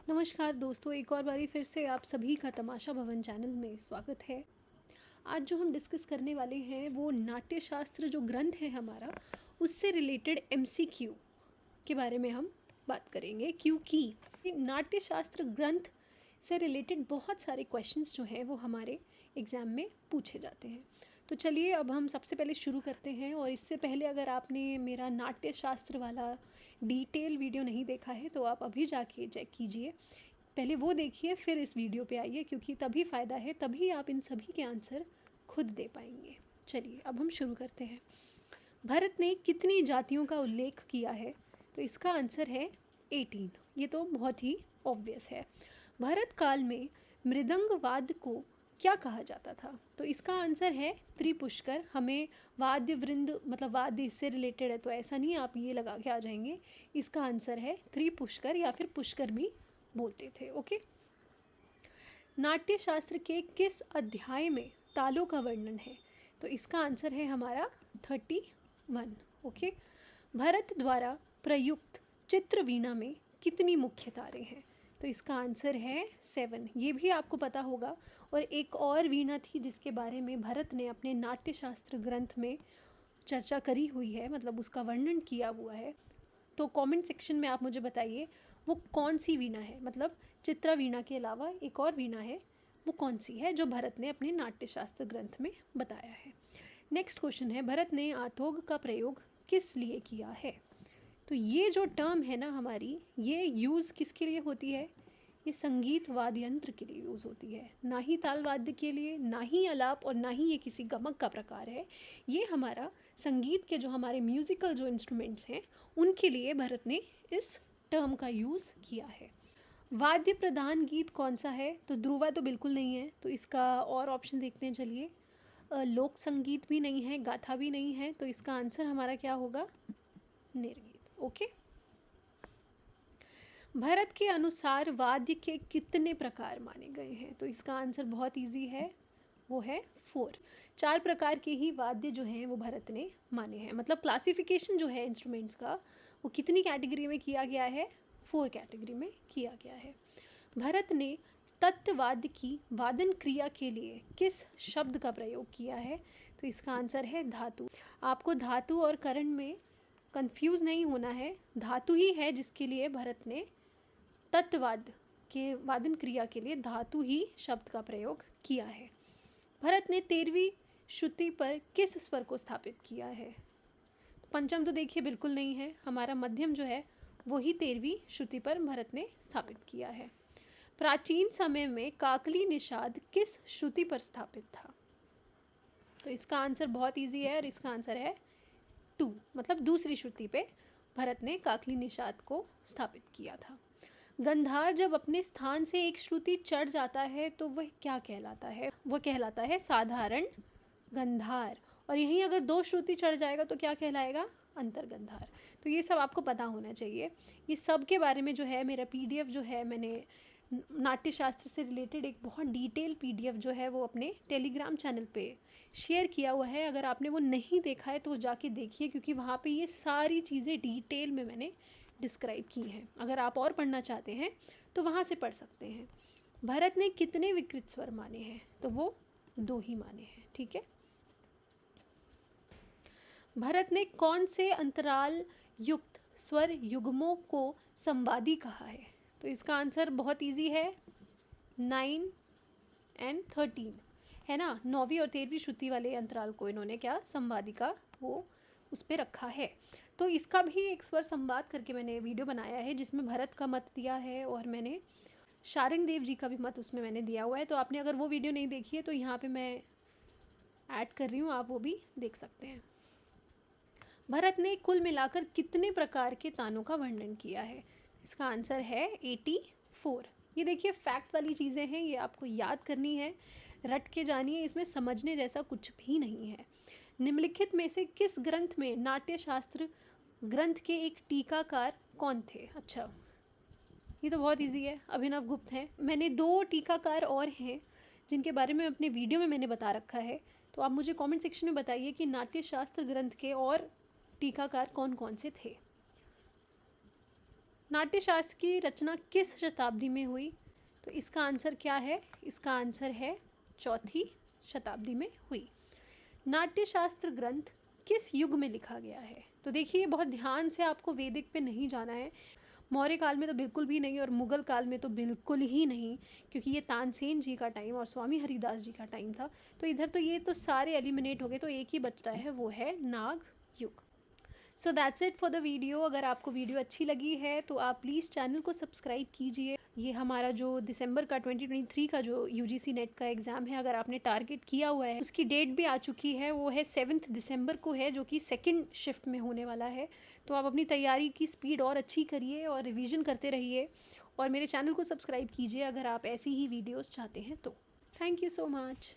नमस्कार दोस्तों, एक और बारी फिर से आप सभी का तमाशा भवन चैनल में स्वागत है। आज जो हम डिस्कस करने वाले हैं वो नाट्यशास्त्र जो ग्रंथ है हमारा, उससे रिलेटेड एमसीक्यू के बारे में हम बात करेंगे, क्योंकि नाट्यशास्त्र ग्रंथ से रिलेटेड बहुत सारे क्वेश्चंस जो हैं वो हमारे एग्ज़ाम में पूछे जाते हैं। तो चलिए अब हम सबसे पहले शुरू करते हैं। और इससे पहले अगर आपने मेरा नाट्यशास्त्र वाला डिटेल वीडियो नहीं देखा है तो आप अभी जाके चेक कीजिए, पहले वो देखिए फिर इस वीडियो पे आइए, क्योंकि तभी फ़ायदा है, तभी आप इन सभी के आंसर खुद दे पाएंगे। चलिए अब हम शुरू करते हैं। भरत ने कितनी जातियों का उल्लेख किया है? तो इसका आंसर है 18। ये तो बहुत ही ऑब्वियस है। भरत काल में मृदंग वाद्य को क्या कहा जाता था? तो इसका आंसर है त्रिपुष्कर। हमें वाद्य वृंद मतलब वाद्य इससे रिलेटेड है तो ऐसा नहीं आप ये लगा के आ जाएंगे। इसका आंसर है त्रिपुष्कर या फिर पुष्कर भी बोलते थे। ओके। नाट्यशास्त्र के किस अध्याय में तालों का वर्णन है? तो इसका आंसर है हमारा 31। ओके। भरत द्वारा प्रयुक्त चित्रवीणा में कितनी मुख्य तारें हैं? तो इसका आंसर है 7। ये भी आपको पता होगा। और एक और वीणा थी जिसके बारे में भरत ने अपने नाट्यशास्त्र ग्रंथ में चर्चा करी हुई है, मतलब उसका वर्णन किया हुआ है। तो कमेंट सेक्शन में आप मुझे बताइए वो कौन सी वीणा है, मतलब चित्रा वीणा के अलावा एक और वीणा है, वो कौन सी है जो भरत ने अपने नाट्यशास्त्र ग्रंथ में बताया है। नेक्स्ट क्वेश्चन है, भरत ने आथोग का प्रयोग किस लिए किया है? तो ये जो टर्म है ना हमारी, ये यूज़ किसके लिए होती है? ये संगीत वाद्य यंत्र के लिए यूज़ होती है, ना ही ताल वाद्य के लिए, ना ही आलाप, और ना ही ये किसी गमक का प्रकार है। ये हमारा संगीत के जो हमारे म्यूज़िकल जो इंस्ट्रूमेंट्स हैं उनके लिए भरत ने इस टर्म का यूज़ किया है। वाद्य प्रधान गीत कौन सा है? तो ध्रुवा तो बिल्कुल नहीं है, तो इसका और ऑप्शन देखते हैं। चलिए, लोक संगीत भी नहीं है, गाथा भी नहीं है, तो इसका आंसर हमारा क्या होगा? निर्गीत। ओके। भरत के अनुसार वाद्य के कितने प्रकार माने गए हैं? तो इसका आंसर बहुत इजी है, वो है 4। 4 प्रकार के ही वाद्य जो हैं वो भरत ने माने हैं। मतलब क्लासिफिकेशन जो है इंस्ट्रूमेंट्स का वो कितनी कैटेगरी में किया गया है? 4 कैटेगरी में किया गया है। भरत ने तत्वाद्य की वादन क्रिया के लिए किस शब्द का प्रयोग किया है? तो इसका आंसर है धातु। आपको धातु और करण में कंफ्यूज नहीं होना है, धातु ही है जिसके लिए भरत ने तत्वाद के वादन क्रिया के लिए धातु ही शब्द का प्रयोग किया है। भरत ने 13वीं श्रुति पर किस स्वर को स्थापित किया है? तो पंचम तो देखिए बिल्कुल नहीं है, हमारा मध्यम जो है वही 13वीं श्रुति पर भरत ने स्थापित किया है। प्राचीन समय में काकली निषाद किस श्रुति पर स्थापित था? तो इसका आंसर बहुत इजी है और इसका आंसर है 2, मतलब दूसरी श्रुति पे भरत ने काकली निषाद को स्थापित किया था। गंधार जब अपने स्थान से एक श्रुति चढ़ जाता है तो वह क्या कहलाता है? वह कहलाता है साधारण गंधार। और यहीं अगर 2 श्रुति चढ़ जाएगा तो क्या कहलाएगा? अंतर्गंधार। तो ये सब आपको पता होना चाहिए। ये सब के बारे में जो है मेरा पीडीएफ जो है, मैंने नाट्यशास्त्र से रिलेटेड एक बहुत डिटेल पीडीएफ जो है वो अपने टेलीग्राम चैनल पे शेयर किया हुआ है। अगर आपने वो नहीं देखा है तो जाके देखिए, क्योंकि वहाँ पे ये सारी चीज़ें डिटेल में मैंने डिस्क्राइब की हैं। अगर आप और पढ़ना चाहते हैं तो वहाँ से पढ़ सकते हैं। भरत ने कितने विकृत स्वर माने हैं? तो वो 2 ही माने हैं। ठीक है। भरत ने कौन से अंतराल युक्त स्वर युग्मों को संवादी कहा है? तो इसका आंसर बहुत इजी है, 9 और 13 है ना। 9वीं और 13वीं श्रुति वाले अंतराल को इन्होंने क्या संवादी का वो उस पर रखा है। तो इसका भी एक स्वर संवाद करके मैंने वीडियो बनाया है जिसमें भरत का मत दिया है और मैंने शारंग देव जी का भी मत उसमें मैंने दिया हुआ है। तो आपने अगर वो वीडियो नहीं देखी है तो यहाँ पे मैं ऐड कर रही हूँ, आप वो भी देख सकते हैं। भरत ने कुल मिलाकर कितने प्रकार के तानों का वर्णन किया है? इसका आंसर है 84। ये देखिए फैक्ट वाली चीज़ें हैं, ये आपको याद करनी है, रट के जानिए, इसमें समझने जैसा कुछ भी नहीं है। निम्नलिखित में से किस ग्रंथ में नाट्यशास्त्र ग्रंथ के एक टीकाकार कौन थे? अच्छा, ये तो बहुत इजी है, अभिनव गुप्त हैं। मैंने 2 टीकाकार और हैं जिनके बारे में अपने वीडियो में मैंने बता रखा है। तो आप मुझे कमेंट सेक्शन में बताइए कि नाट्यशास्त्र ग्रंथ के और टीकाकार कौन कौन से थे। नाट्यशास्त्र की रचना किस शताब्दी में हुई? तो इसका आंसर क्या है? इसका आंसर है चौथी शताब्दी में हुई। नाट्यशास्त्र ग्रंथ किस युग में लिखा गया है? तो देखिए बहुत ध्यान से आपको वैदिक पे नहीं जाना है, मौर्य काल में तो बिल्कुल भी नहीं और मुग़ल काल में तो बिल्कुल ही नहीं, क्योंकि ये तानसेन जी का टाइम और स्वामी हरिदास जी का टाइम था। तो इधर तो ये तो सारे एलिमिनेट हो गए, तो एक ही बचता है, वो है नाग युग। So that's it for the video. अगर आपको वीडियो अच्छी लगी है तो आप प्लीज़ चैनल को सब्सक्राइब कीजिए। ये हमारा जो दिसंबर का 2023 का जो यूजीसी नेट का एग्ज़ाम है, अगर आपने टारगेट किया हुआ है, उसकी डेट भी आ चुकी है, वो है 7 दिसंबर को है, जो कि सेकंड शिफ्ट में होने वाला है। तो आप अपनी तैयारी की स्पीड और अच्छी करिए और रिवीजन करते रहिए, और मेरे चैनल को सब्सक्राइब कीजिए अगर आप ऐसी ही वीडियोज़ चाहते हैं तो। Thank you so much.